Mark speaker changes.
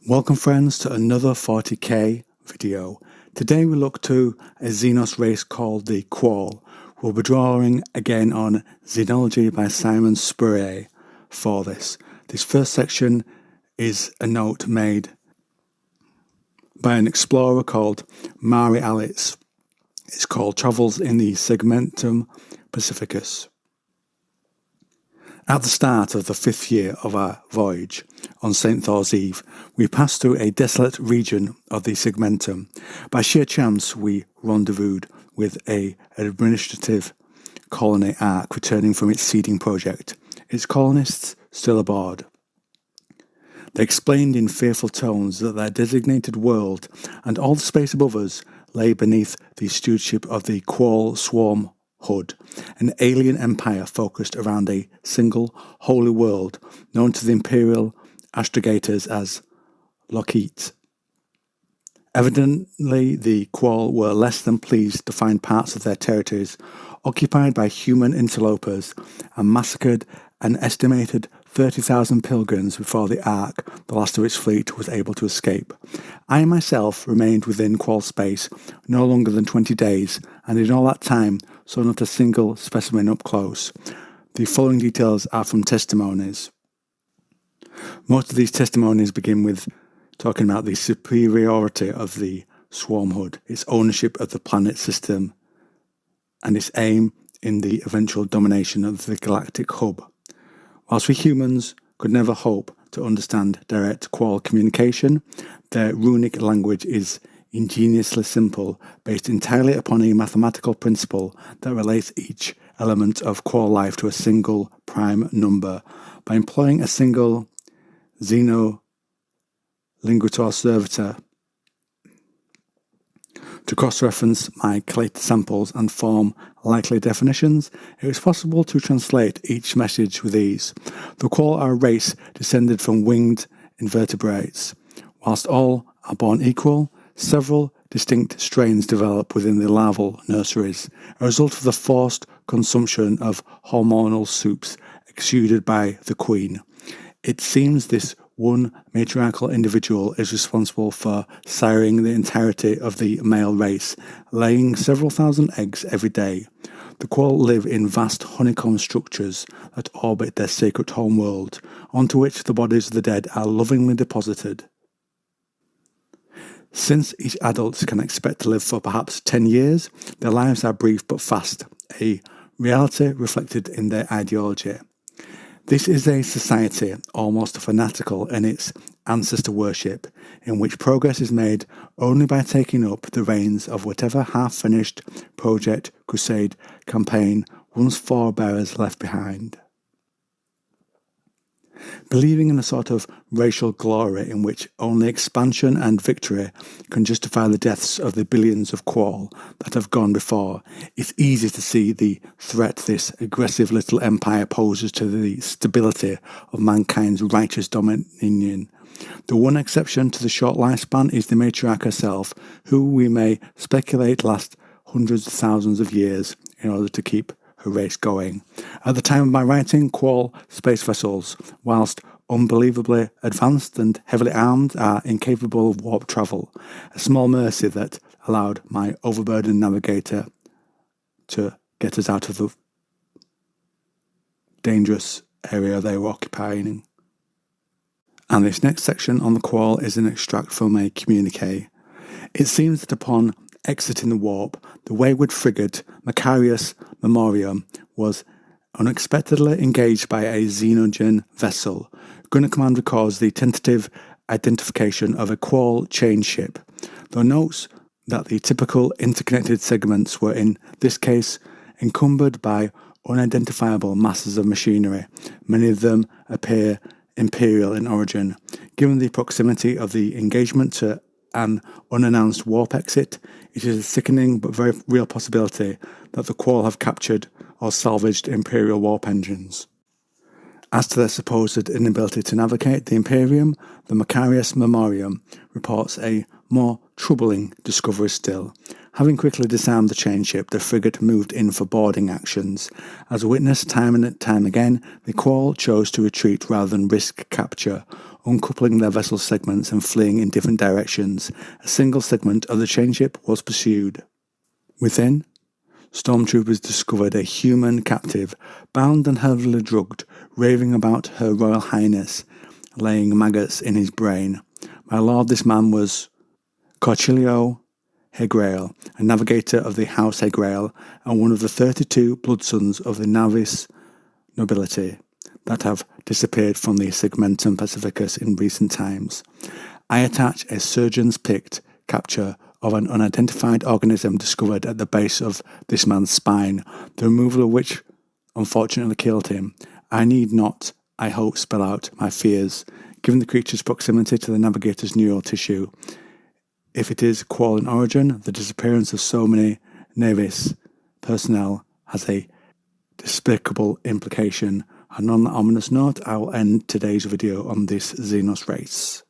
Speaker 1: Welcome friends to another 40k video. Today we look to a Xenos race called the Qual. We'll be drawing again on Xenology by Simon Spurrier for this. This first section is a note made by an explorer called Mari Alitz. It's called Travels in the Segmentum Pacificus. At the start of the 5th year of our voyage, on St. Thor's Eve, we passed through a desolate region of the Segmentum. By sheer chance, we rendezvoused with an administrative colony ark returning from its seeding project, its colonists still aboard. They explained in fearful tones that their designated world and all the space above us lay beneath the stewardship of the Qual Swarm Hood, an alien empire focused around a single holy world known to the imperial astrogators as Lockheed. Evidently, the Qual were less than pleased to find parts of their territories occupied by human interlopers and massacred an estimated 30,000 pilgrims before the Ark, the last of its fleet, was able to escape. I myself remained within Qual space no longer than 20 days, and in all that time saw not a single specimen up close. The following details are from testimonies. Most of these testimonies begin with talking about the superiority of the Swarm Hood, its ownership of the planet system, and its aim in the eventual domination of the galactic hub. Whilst we humans could never hope to understand direct Qual communication, their runic language is ingeniously simple, based entirely upon a mathematical principle that relates each element of Qual life to a single prime number. By employing a single xenolinguator servitor to cross-reference my collated samples and form likely definitions, it was possible to translate each message with ease. The Qual are a race descended from winged invertebrates. Whilst all are born equal, several distinct strains develop within the larval nurseries, a result of the forced consumption of hormonal soups exuded by the queen. It seems this one matriarchal individual is responsible for siring the entirety of the male race, laying several thousand eggs every day. The Qual live in vast honeycomb structures that orbit their sacred homeworld, onto which the bodies of the dead are lovingly deposited. Since each adult can expect to live for perhaps 10 years, their lives are brief but fast, a reality reflected in their ideology. This is a society almost fanatical in its ancestor worship, in which progress is made only by taking up the reins of whatever half-finished project, crusade, campaign one's forebears left behind. Believing in a sort of racial glory in which only expansion and victory can justify the deaths of the billions of Qual that have gone before, it's easy to see the threat this aggressive little empire poses to the stability of mankind's righteous dominion. The one exception to the short lifespan is the matriarch herself, who we may speculate lasts hundreds of thousands of years in order to keep her race going. At the time of my writing, Qual space vessels, whilst unbelievably advanced and heavily armed, are incapable of warp travel, a small mercy that allowed my overburdened navigator to get us out of the dangerous area they were occupying. And this next section on the Qual is an extract from a communique. It seems that upon exiting the warp, the wayward frigate Macarius Memoriam was unexpectedly engaged by a Xenogen vessel. Gunner Command records the tentative identification of a Qual chain ship, though notes that the typical interconnected segments were in this case encumbered by unidentifiable masses of machinery. Many of them appear imperial in origin. Given the proximity of the engagement to an unannounced warp exit, it is a sickening but very real possibility that the Qual have captured or salvaged Imperial warp engines. As to their supposed inability to navigate the Imperium, the Macarius Memoriam reports a more troubling discovery still. Having quickly disarmed the chain ship, the frigate moved in for boarding actions. As witnessed time and time again, the Quall chose to retreat rather than risk capture, uncoupling their vessel segments and fleeing in different directions. A single segment of the chain ship was pursued. Within, stormtroopers discovered a human captive, bound and heavily drugged, raving about Her Royal Highness, laying maggots in his brain. My lord, this man was Corchilio Hegrail, a navigator of the House Hegrail, and one of the 32 bloodsons of the Navis nobility that have disappeared from the Segmentum Pacificus in recent times. I attach a surgeon's picked capture of an unidentified organism discovered at the base of this man's spine, the removal of which unfortunately killed him. I need not, I hope, spell out my fears, given the creature's proximity to the navigator's neural tissue. If it is Quall in origin, the disappearance of so many Navis personnel has a despicable implication. And on that ominous note, I will end today's video on this Xenos race.